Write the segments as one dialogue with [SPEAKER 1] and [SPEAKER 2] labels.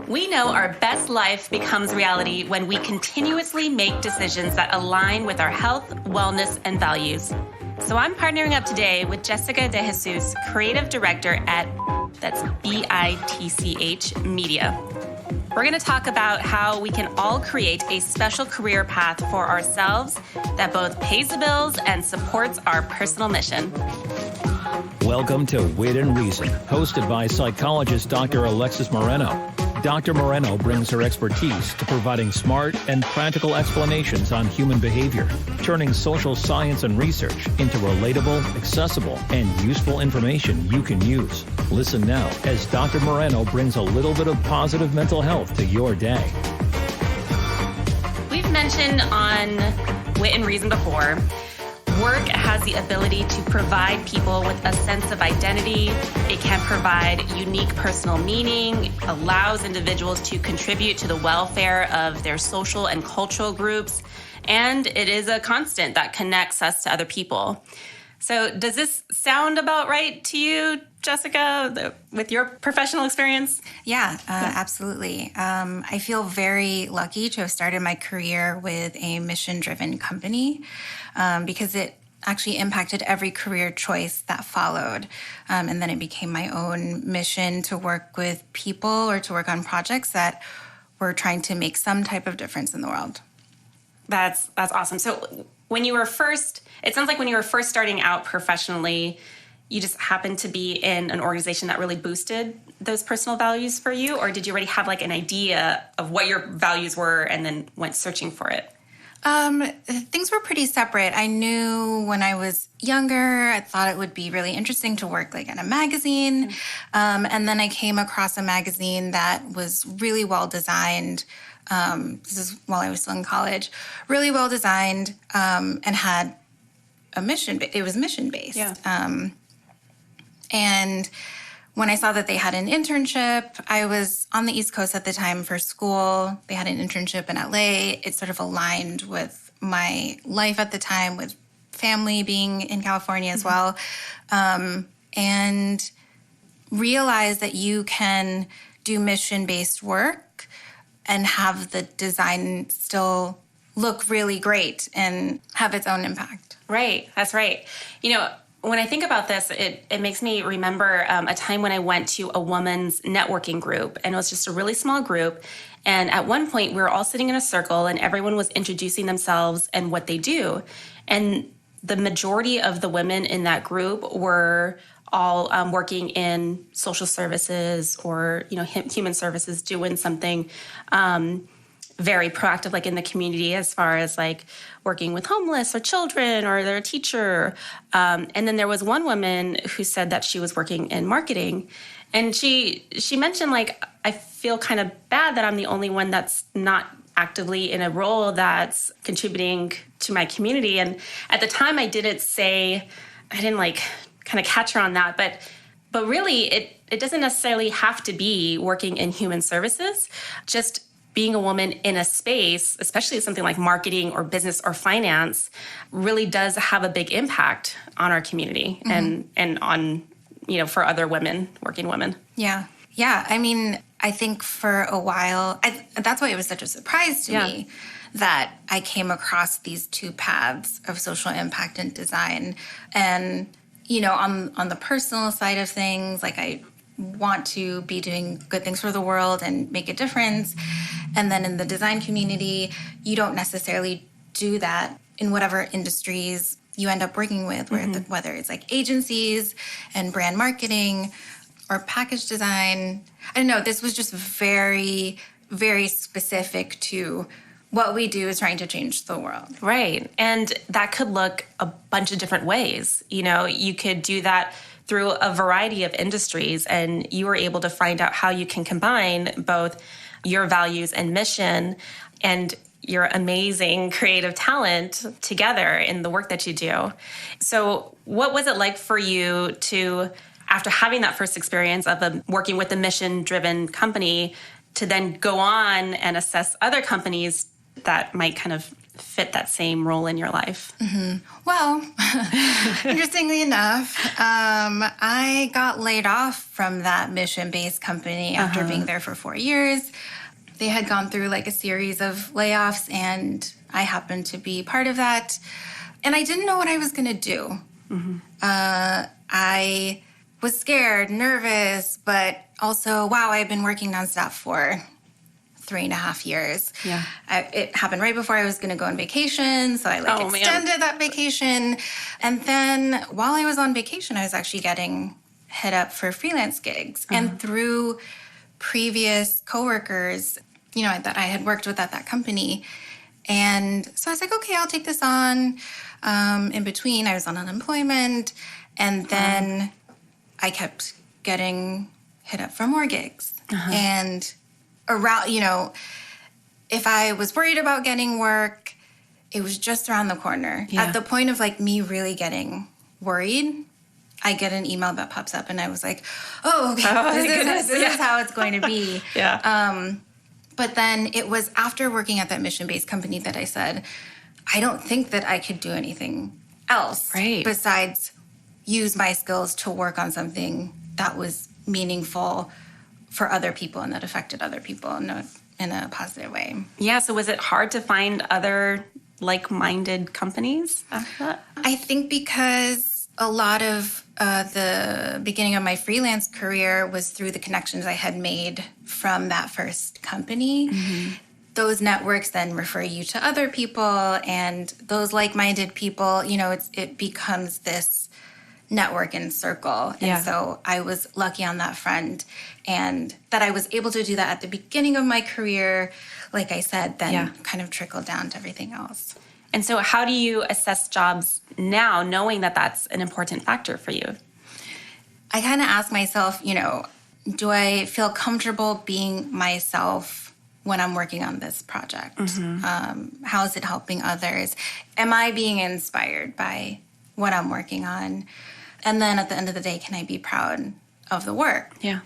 [SPEAKER 1] We know our best life becomes reality when we continuously make decisions that align with our health, wellness, and values. So I'm partnering up today with Jessica De Jesus, Creative Director at BITCH Media. We're going to talk about how we can all create a special career path for ourselves that both pays the bills and supports our personal mission.
[SPEAKER 2] Welcome to Wit and Reason, hosted by psychologist Dr. Alexis Moreno. Dr. Moreno brings her expertise to providing smart and practical explanations on human behavior, turning social science and research into relatable, accessible, and useful information you can use. Listen now as Dr. Moreno brings a little bit of positive mental health to your day.
[SPEAKER 1] We've mentioned on Wit and Reason before, work has the ability to provide people with a sense of identity. It can provide unique personal meaning, allows individuals to contribute to the welfare of their social and cultural groups, and it is a constant that connects us to other people. So does this sound about right to you, Jessica, with your professional experience?
[SPEAKER 3] Yeah, absolutely. I feel very lucky to have started my career with a mission-driven company because it actually impacted every career choice that followed. And then it became my own mission to work with people or to work on projects that were trying to make some type of difference in the world.
[SPEAKER 1] That's awesome. So when you were it sounds like when you were first starting out professionally, you just happened to be in an organization that really boosted those personal values for you? Or did you already have like an idea of what your values were and then went searching for it?
[SPEAKER 3] Things were pretty separate. I knew when I was younger, I thought it would be really interesting to work like in a magazine. And then I came across a magazine that was really well designed. This is while I was still in college, really well designed, and had a mission. It was mission-based.
[SPEAKER 1] Yeah.
[SPEAKER 3] And when I saw that they had an internship, I was on the East Coast at the time for school. They had an internship in LA. It sort of aligned with my life at the time, with family being in California as well. And realized that you can do mission-based work and have the design still look really great and have its own impact.
[SPEAKER 1] Right. That's right. You know, when I think about this, it makes me remember a time when I went to a woman's networking group, and it was just a really small group. And at one point, we were all sitting in a circle, and everyone was introducing themselves and what they do. And the majority of the women in that group were all working in social services or, human services, doing something very proactive, like in the community, as far as like working with homeless or children, or they're a teacher. And then there was one woman who said that she was working in marketing. And she mentioned, like, I feel kind of bad that I'm the only one that's not actively in a role that's contributing to my community. And at the time I didn't like kind of catch her on that, but really it doesn't necessarily have to be working in human services. Just being a woman in a space, especially something like marketing or business or finance, really does have a big impact on our community and on, for other working women.
[SPEAKER 3] Yeah. Yeah. I mean, I think for a while, that's why it was such a surprise to me that I came across these two paths of social impact and design. And, on the personal side of things, like I want to be doing good things for the world and make a difference. And then in the design community, you don't necessarily do that in whatever industries you end up working with, whether it's like agencies and brand marketing or package design. I don't know, this was just very, very specific to what we do is trying to change the world.
[SPEAKER 1] Right. And that could look a bunch of different ways. You could do that through a variety of industries, and you were able to find out how you can combine both your values and mission and your amazing creative talent together in the work that you do. So what was it like for you to, after having that first experience of working with a mission-driven company, to then go on and assess other companies that might kind of fit that same role in your life?
[SPEAKER 3] Well, interestingly enough, I got laid off from that mission-based company after being there for 4 years. They had gone through like a series of layoffs, and I happened to be part of that. And I didn't know what I was going to do. I was scared, nervous, but also, wow, I've been working nonstop for 3.5 years.
[SPEAKER 1] Yeah.
[SPEAKER 3] It happened right before I was going to go on vacation, so I extended that vacation. And then while I was on vacation, I was actually getting hit up for freelance gigs. And through previous coworkers, that I had worked with at that company. And so I was like, okay, I'll take this on. In between, I was on unemployment. And then I kept getting hit up for more gigs. And around, if I was worried about getting work, it was just around the corner.
[SPEAKER 1] Yeah.
[SPEAKER 3] At the point of like me really getting worried, I get an email that pops up and I was like, oh, okay, this is how it's going to be. But then it was after working at that mission-based company that I said, I don't think that I could do anything else besides use my skills to work on something that was meaningful for other people and that affected other people in a positive way.
[SPEAKER 1] Yeah, so was it hard to find other like-minded companies after that?
[SPEAKER 3] I think because a lot of the beginning of my freelance career was through the connections I had made from that first company. Those networks then refer you to other people, and those like-minded people, it becomes this network and circle. And so I was lucky on that front, and that I was able to do that at the beginning of my career, like I said, then kind of trickled down to everything else.
[SPEAKER 1] And so how do you assess jobs now, knowing that that's an important factor for you?
[SPEAKER 3] I kind of ask myself, do I feel comfortable being myself when I'm working on this project? How is it helping others? Am I being inspired by what I'm working on? And then at the end of the day, can I be proud of the work?
[SPEAKER 1] Yeah.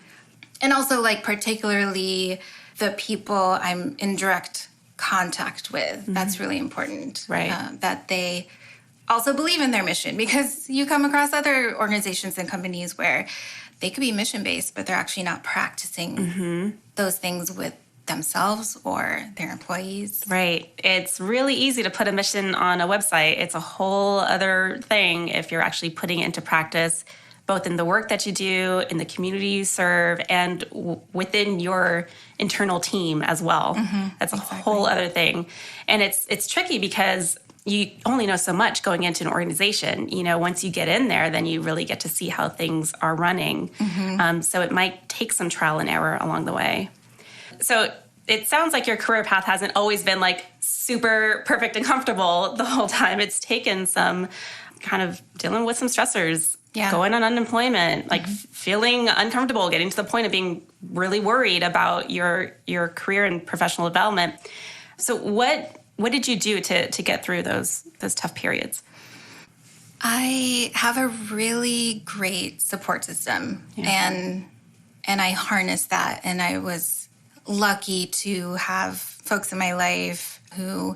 [SPEAKER 3] And also, particularly the people I'm in direct contact with. That's really important.
[SPEAKER 1] Right.
[SPEAKER 3] That they also believe in their mission, because you come across other organizations and companies where they could be mission-based, but they're actually not practicing those things with themselves or their employees.
[SPEAKER 1] Right. It's really easy to put a mission on a website. It's a whole other thing if you're actually putting it into practice, both in the work that you do, in the community you serve, and within your internal team as well. That's a whole other thing. And it's tricky because you only know so much going into an organization. Once you get in there, then you really get to see how things are running. So it might take some trial and error along the way. So it sounds like your career path hasn't always been super perfect and comfortable the whole time. It's taken some kind of dealing with some stressors, going on unemployment, feeling uncomfortable, getting to the point of being really worried about your career and professional development. So what did you do to get through those tough periods?
[SPEAKER 3] I have a really great support system, and I harness that. And I was lucky to have folks in my life who,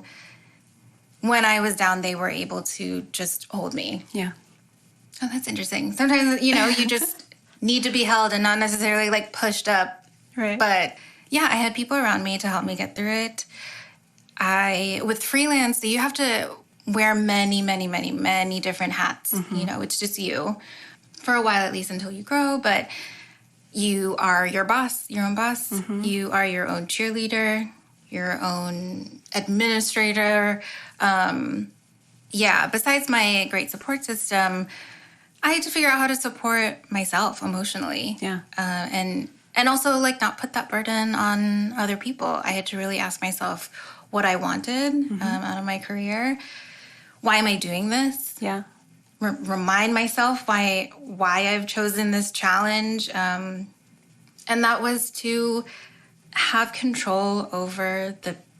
[SPEAKER 3] when I was down, they were able to just hold me. Yeah. Oh, that's interesting. Sometimes, you just need to be held and not necessarily pushed up. Right. But yeah, I had people around me to help me get through it. With freelance, you have to wear many, many, many, many different hats. It's just you for a while, at least until you grow. But you are your own boss. You are your own cheerleader, your own administrator. Besides my great support system, I had to figure out how to support myself emotionally. Yeah. And also not put that burden on other people. I had to really ask myself what I wanted out of my career. Why am I doing this? Yeah. Remind myself why I've chosen this challenge. And that was to have control over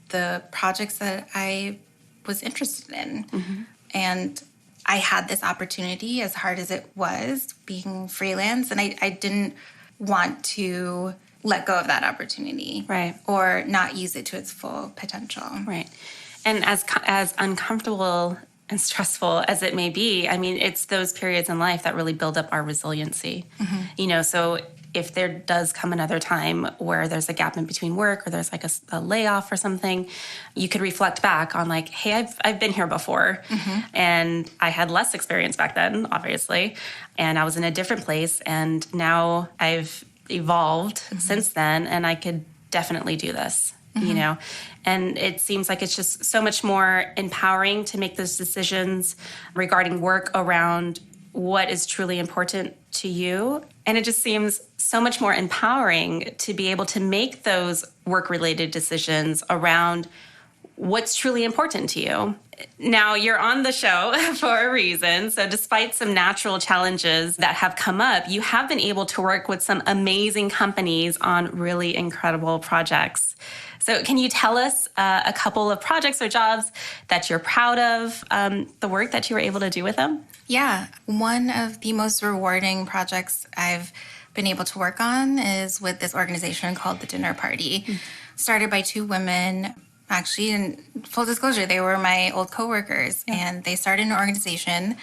[SPEAKER 3] the projects that I was interested in. And I had this opportunity, as hard as it was, being freelance, and I didn't want to let go of that opportunity. Right. Or not use it to its full potential.
[SPEAKER 1] Right. And as uncomfortable and stressful as it may be, I mean, it's those periods in life that really build up our resiliency. So if there does come another time where there's a gap in between work or there's like a layoff or something, you could reflect back on like, hey, I've been here before and I had less experience back then, obviously, and I was in a different place, and now I've evolved since then, and I could definitely do this. And it seems like it's just so much more empowering to make those decisions regarding work around what is truly important to you. And it just seems so much more empowering to be able to make those work-related decisions around what's truly important to you. Now, you're on the show for a reason. So despite some natural challenges that have come up, you have been able to work with some amazing companies on really incredible projects. So can you tell us a couple of projects or jobs that you're proud of, the work that you were able to do with them?
[SPEAKER 3] Yeah. One of the most rewarding projects I've been able to work on is with this organization called The Dinner Party. Started by two women. Actually, in full disclosure, they were my old coworkers, and they started an organization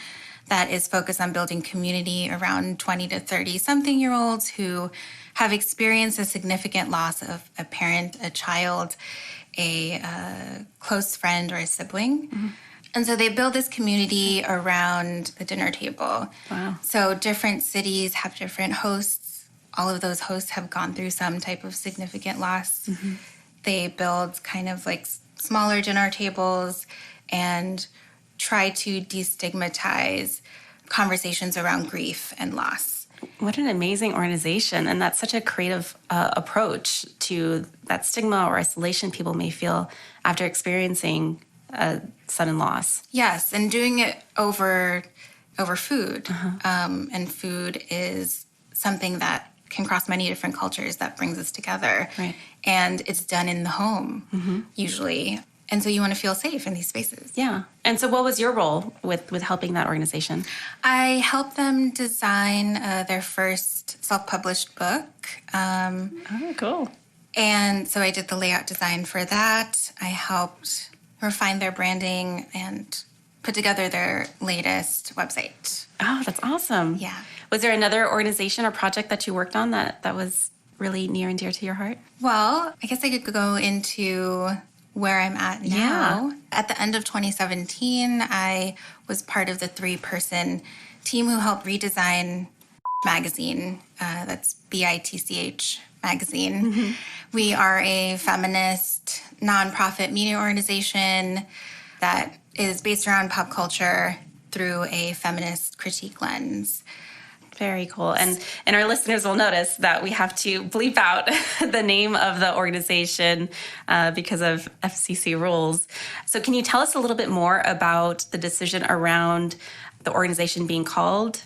[SPEAKER 3] that is focused on building community around 20 to 30-something-year-olds who have experienced a significant loss of a parent, a child, a close friend, or a sibling. And so they build this community around the dinner table.
[SPEAKER 1] Wow.
[SPEAKER 3] So different cities have different hosts. All of those hosts have gone through some type of significant loss. They build kind of like smaller dinner tables and try to destigmatize conversations around grief and loss.
[SPEAKER 1] What an amazing organization. And that's such a creative approach to that stigma or isolation people may feel after experiencing a sudden loss.
[SPEAKER 3] Yes, and doing it over food. And food is something that can cross many different cultures that brings us together.
[SPEAKER 1] Right.
[SPEAKER 3] And it's done in the home, usually. And so you want to feel safe in these spaces.
[SPEAKER 1] Yeah. And so what was your role with helping that organization?
[SPEAKER 3] I helped them design their first self-published book.
[SPEAKER 1] Oh, cool.
[SPEAKER 3] And so I did the layout design for that. I helped refine their branding and put together their latest website.
[SPEAKER 1] Oh, that's awesome.
[SPEAKER 3] Yeah.
[SPEAKER 1] Was there another organization or project that you worked on that was really near and dear to your heart?
[SPEAKER 3] Well, I guess I could go into where I'm at now.
[SPEAKER 1] Yeah.
[SPEAKER 3] At the end of 2017, I was part of the 3-person team who helped redesign magazine. That's BITCH magazine. We are a feminist nonprofit media organization that is based around pop culture through a feminist critique lens.
[SPEAKER 1] Very cool. And our listeners will notice that we have to bleep out the name of the organization because of FCC rules. So can you tell us a little bit more about the decision around the organization being called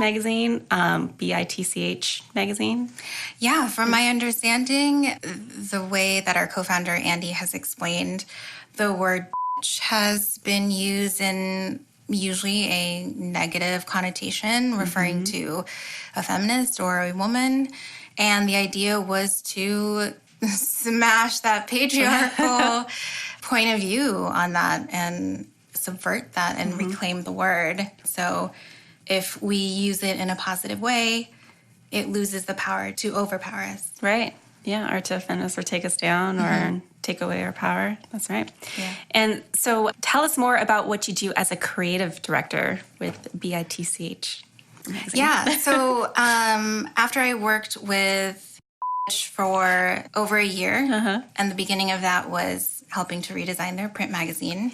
[SPEAKER 1] magazine, BITCH magazine?
[SPEAKER 3] Yeah, from my understanding, the way that our co-founder Andy has explained, the word has been used in usually a negative connotation, referring to a feminist or a woman. And the idea was to smash that patriarchal point of view on that and subvert that and reclaim the word. So if we use it in a positive way, it loses the power to overpower us.
[SPEAKER 1] Right. Yeah, or to offend us or take us down or take away our power. That's right.
[SPEAKER 3] Yeah.
[SPEAKER 1] And so tell us more about what you do as a creative director with BITCH magazine.
[SPEAKER 3] Yeah, so after I worked with for over a year, and the beginning of that was helping to redesign their print magazine,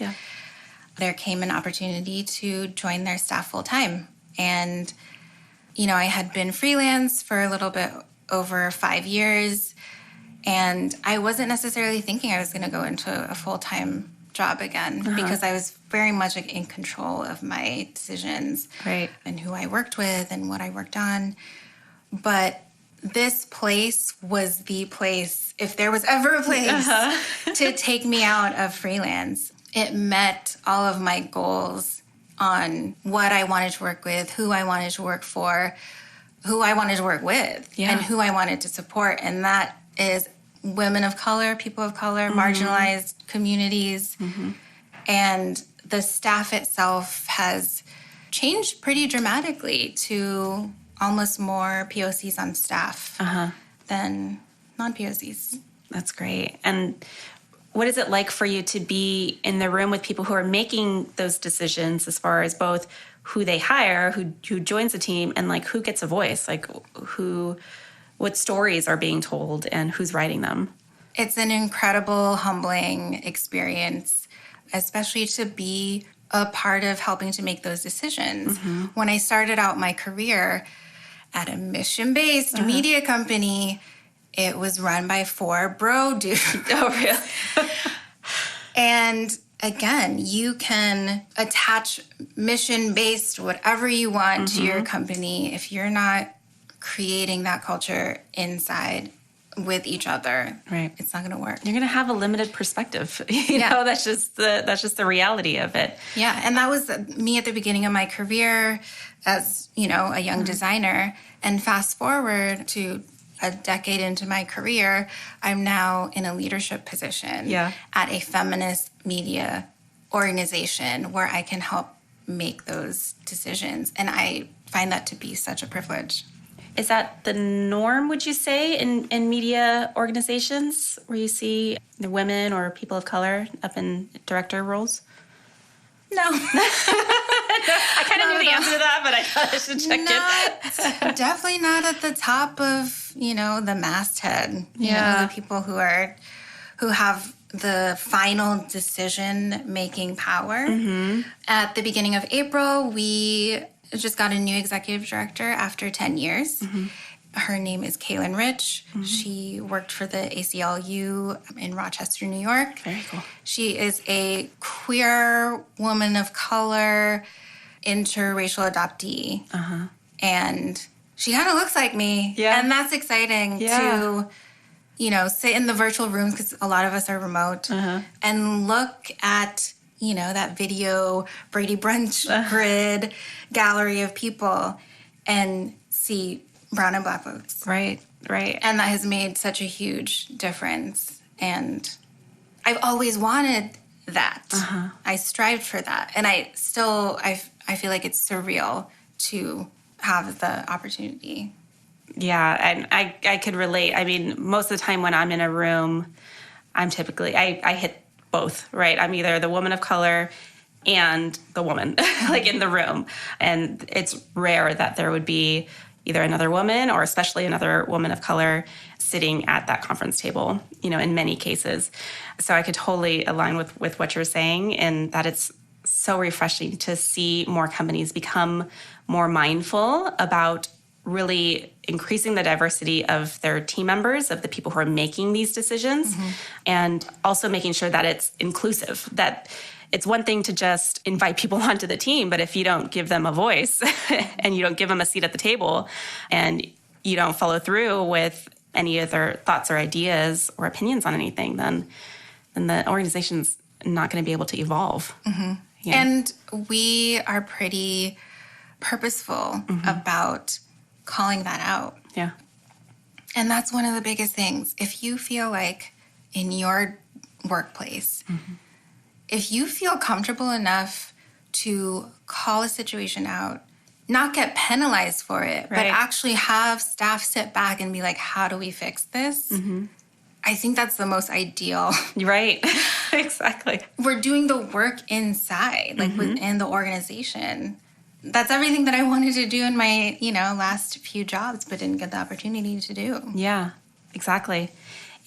[SPEAKER 3] there came an opportunity to join their staff full-time. And, you know, I had been freelance for a little bit over 5 years, and I wasn't necessarily thinking I was going to go into a full-time job again because I was very much like in control of my decisions and who I worked with and what I worked on. But this place was the place, if there was ever a place to take me out of freelance. It met all of my goals on what I wanted to work with, who I wanted to work for, who I wanted to work with, and who I wanted to support. And that is women of color, people of color, marginalized communities. And the staff itself has changed pretty dramatically to almost more POCs on staff than non-POCs.
[SPEAKER 1] That's great. And what is it like for you to be in the room with people who are making those decisions as far as both who they hire, who joins the team, and like who gets a voice, like what stories are being told and who's writing them?
[SPEAKER 3] It's an incredible, humbling experience, especially to be a part of helping to make those decisions. When I started out my career at a mission-based media company, it was run by 4 bro dudes.
[SPEAKER 1] Oh, really?
[SPEAKER 3] And again, you can attach mission-based whatever you want to your company. If you're not creating that culture inside with each other,
[SPEAKER 1] right,
[SPEAKER 3] it's not going to work.
[SPEAKER 1] You're going to have a limited perspective. You know, that's just the reality of it.
[SPEAKER 3] Yeah, and that was me at the beginning of my career as, you know, a young designer. And fast forward to a decade into my career, I'm now in a leadership position at a feminist media organization where I can help make those decisions. And I find that to be such a privilege.
[SPEAKER 1] Is that the norm, would you say, in media organizations where you see the women or people of color up in director roles?
[SPEAKER 3] No.
[SPEAKER 1] I kind of knew the answer to that, but I thought I should check in.
[SPEAKER 3] Definitely not at the top of, you know, the masthead. You know, the people who have the final decision-making power. At the beginning of April, we just got a new executive director after 10 years. Her name is Kaylin Rich. She worked for the ACLU in Rochester, New York.
[SPEAKER 1] Very cool.
[SPEAKER 3] She is a queer woman of color, interracial adoptee. And she kind of looks like me. And that's exciting to, you know, sit in the virtual rooms because a lot of us are remote and look at, you know, that video Brady Brunch grid gallery of people and see brown and black folks.
[SPEAKER 1] Right.
[SPEAKER 3] And that has made such a huge difference. And I've always wanted that. I strived for that. And I feel like it's surreal to have the opportunity.
[SPEAKER 1] Yeah, and I could relate. I mean, most of the time when I'm in a room, I'm typically, I hit both, right? I'm either the woman of color and the woman, like in the room. And it's rare that there would be either another woman or especially another woman of color sitting at that conference table, you know, in many cases. So I could totally align with what you're saying, and that it's so refreshing to see more companies become more mindful about really increasing the diversity of their team members, of the people who are making these decisions, and also making sure that it's inclusive, that it's one thing to just invite people onto the team, but if you don't give them a voice and you don't give them a seat at the table and you don't follow through with any of their thoughts or ideas or opinions on anything, then the organization's not going to be able to evolve. Yeah.
[SPEAKER 3] And we are pretty purposeful about calling that out.
[SPEAKER 1] Yeah.
[SPEAKER 3] And that's one of the biggest things. If you feel like in your workplace, if you feel comfortable enough to call a situation out, not get penalized for it, but actually have staff sit back and be like, how do we fix this? I think that's the most ideal.
[SPEAKER 1] Right. Exactly.
[SPEAKER 3] We're doing the work inside, like within the organization. That's everything that I wanted to do in my, you know, last few jobs, but didn't get the opportunity to do.
[SPEAKER 1] Yeah, exactly.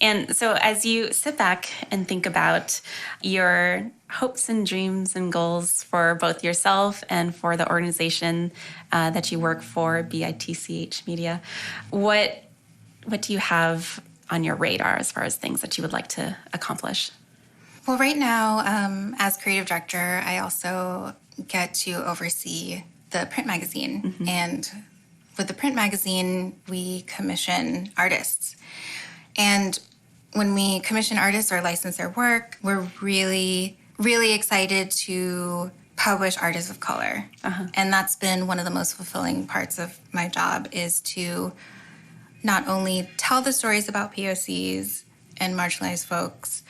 [SPEAKER 1] And so as you sit back and think about your hopes and dreams and goals for both yourself and for the organization that you work for, BITCH Media, what do you have on your radar as far as things that you would like to accomplish?
[SPEAKER 3] Well, right now, as creative director, I also get to oversee the print magazine. And with the print magazine, we commission artists. And when we commission artists or license their work, we're really, really excited to publish artists of color. And that's been one of the most fulfilling parts of my job, is to not only tell the stories about POCs and marginalized folks,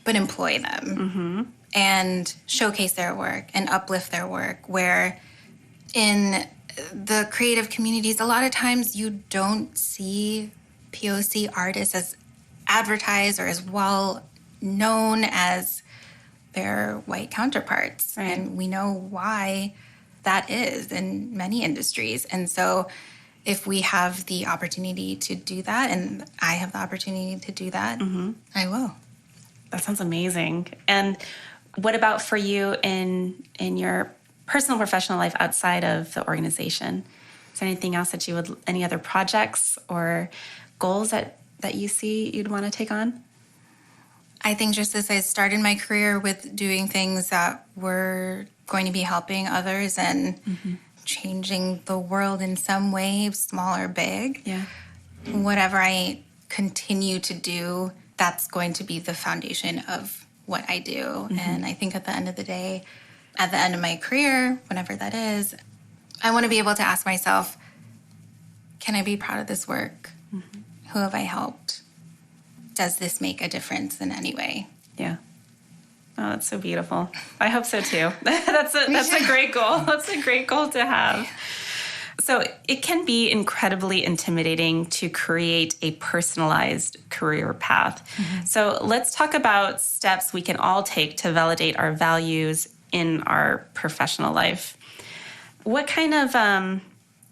[SPEAKER 3] but employ them and showcase their work and uplift their work, where in the creative communities, a lot of times you don't see POC artists as advertised or as well known as their white counterparts.
[SPEAKER 1] Right.
[SPEAKER 3] And we know why that is in many industries. And so if we have the opportunity to do that, and I have the opportunity to do that, I will.
[SPEAKER 1] That sounds amazing. And what about for you in your personal professional life outside of the organization? Is there anything else that you would, any other projects or goals that you see you'd want to take on?
[SPEAKER 3] I think just as I started my career with doing things that were going to be helping others and changing the world in some way, small or big, whatever I continue to do, that's going to be the foundation of what I do. And I think at the end of the day, at the end of my career, whenever that is, I want to be able to ask myself, can I be proud of this work? Who have I helped? Does this make a difference in any way?
[SPEAKER 1] Yeah. Oh, that's so beautiful. I hope so too. That's a great goal. That's a great goal to have. So it can be incredibly intimidating to create a personalized career path. So let's talk about steps we can all take to validate our values in our professional life. What kind of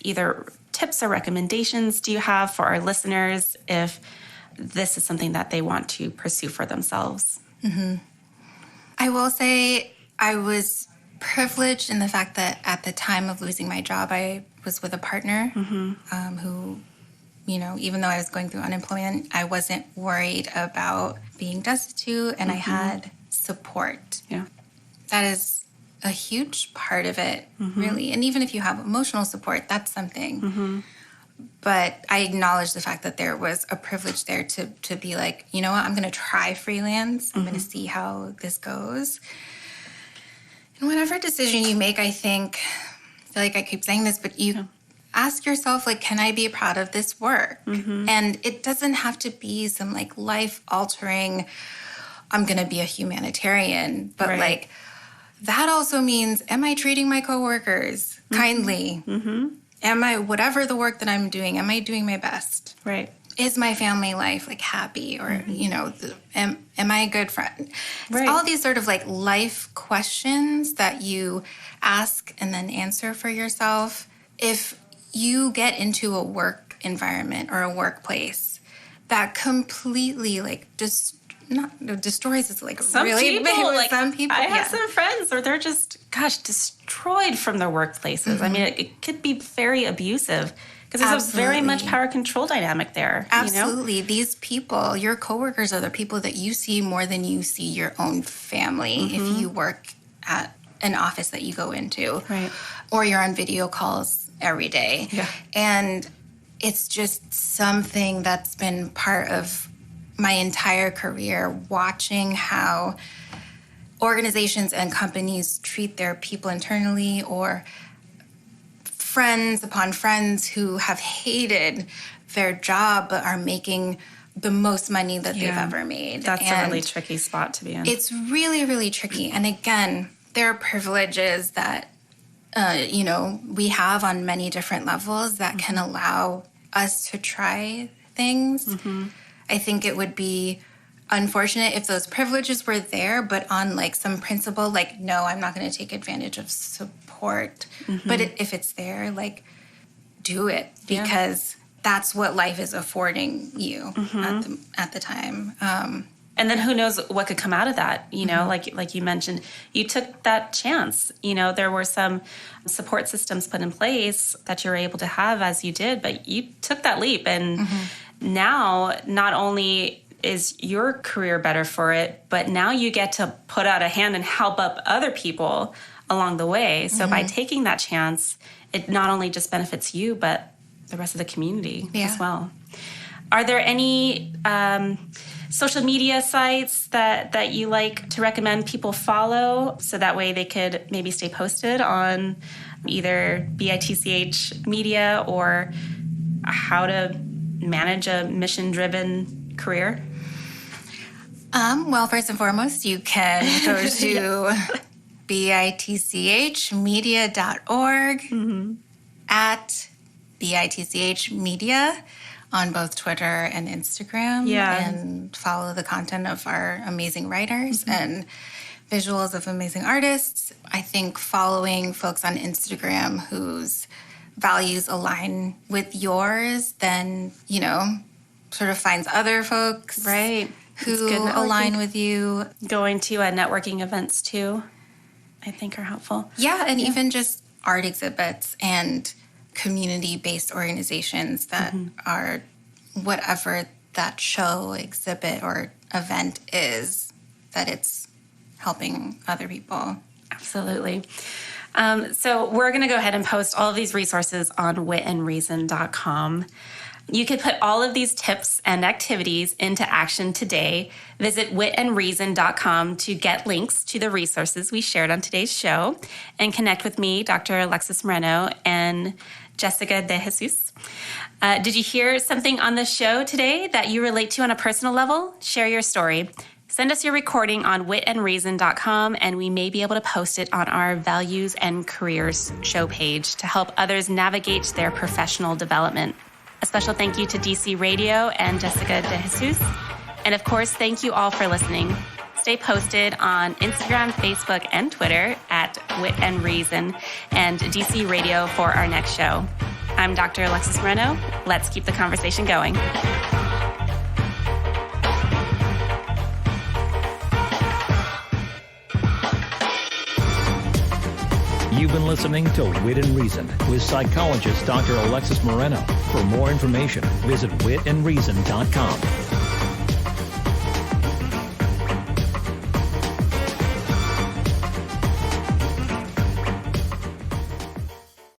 [SPEAKER 1] either tips or recommendations do you have for our listeners if this is something that they want to pursue for themselves?
[SPEAKER 3] I will say I was privileged in the fact that at the time of losing my job, I was with a partner who, you know, even though I was going through unemployment, I wasn't worried about being destitute, and I had support.
[SPEAKER 1] Yeah.
[SPEAKER 3] That is a huge part of it, really. And even if you have emotional support, that's something. But I acknowledge the fact that there was a privilege there to be like, you know what, I'm going to try freelance. I'm going to see how this goes. And whatever decision you make, I feel like I keep saying this, but you ask yourself, like, can I be proud of this work? And it doesn't have to be some like life-altering, I'm going to be a humanitarian. But like, that also means, am I treating my coworkers kindly? Am I, whatever the work that I'm doing, am I doing my best?
[SPEAKER 1] Right.
[SPEAKER 3] Is my family life like happy? Or, you know, am I a good friend?
[SPEAKER 1] Right.
[SPEAKER 3] It's all these sort of like life questions that you ask and then answer for yourself. If you get into a work environment or a workplace that completely like destroys is like
[SPEAKER 1] Some
[SPEAKER 3] really
[SPEAKER 1] people,
[SPEAKER 3] big with
[SPEAKER 1] like,
[SPEAKER 3] some people.
[SPEAKER 1] I have some friends where they're just, destroyed from their workplaces. I mean, it could be very abusive because there's a very much power control dynamic there.
[SPEAKER 3] Absolutely.
[SPEAKER 1] You know?
[SPEAKER 3] These people, your coworkers, are the people that you see more than you see your own family if you work at an office that you go into.
[SPEAKER 1] Right.
[SPEAKER 3] Or you're on video calls every day.
[SPEAKER 1] Yeah.
[SPEAKER 3] And it's just something that's been part of my entire career, watching how organizations and companies treat their people internally, or friends upon friends who have hated their job but are making the most money that they've ever made.
[SPEAKER 1] That's a really tricky spot to be in.
[SPEAKER 3] It's really, really tricky. And again, there are privileges that, we have on many different levels that can allow us to try things. I think it would be unfortunate if those privileges were there, but on like some principle, like, no, I'm not going to take advantage of support. But if it's there, like, do it, because that's what life is affording you at the time.
[SPEAKER 1] And then who knows what could come out of that, you know, like you mentioned, you took that chance. You know, there were some support systems put in place that you were able to have as you did, but you took that leap. And now not only is your career better for it, but now you get to put out a hand and help up other people along the way. So by taking that chance, it not only just benefits you, but the rest of the community as well. Are there any social media sites that you like to recommend people follow so that way they could maybe stay posted on either BITCH media or how to manage a mission-driven career?
[SPEAKER 3] Well, first and foremost, you can go to bitchmedia.org at bitchmedia on both Twitter and Instagram, and follow the content of our amazing writers and visuals of amazing artists. I think following folks on Instagram whose values align with yours, then, you know, sort of finds other folks who align with you.
[SPEAKER 1] Going to networking events too, I think, are helpful.
[SPEAKER 3] Yeah, and even just art exhibits and community-based organizations that are whatever that show, exhibit, or event is, that it's helping other people.
[SPEAKER 1] Absolutely. So we're going to go ahead and post all of these resources on witandreason.com. You could put all of these tips and activities into action today. Visit witandreason.com to get links to the resources we shared on today's show and connect with me, Dr. Alexis Moreno, and Jessica De Jesus. Did you hear something on the show today that you relate to on a personal level? Share your story. Send us your recording on witandreason.com, and we may be able to post it on our Values and Careers show page to help others navigate their professional development. A special thank you to DC Radio and Jessica De Jesus. And of course, thank you all for listening. Stay posted on Instagram, Facebook, and Twitter at Wit and Reason and DC Radio for our next show. I'm Dr. Alexis Moreno. Let's keep the conversation going.
[SPEAKER 2] You've been listening to Wit and Reason with psychologist Dr. Alexis Moreno. For more information, visit witandreason.com.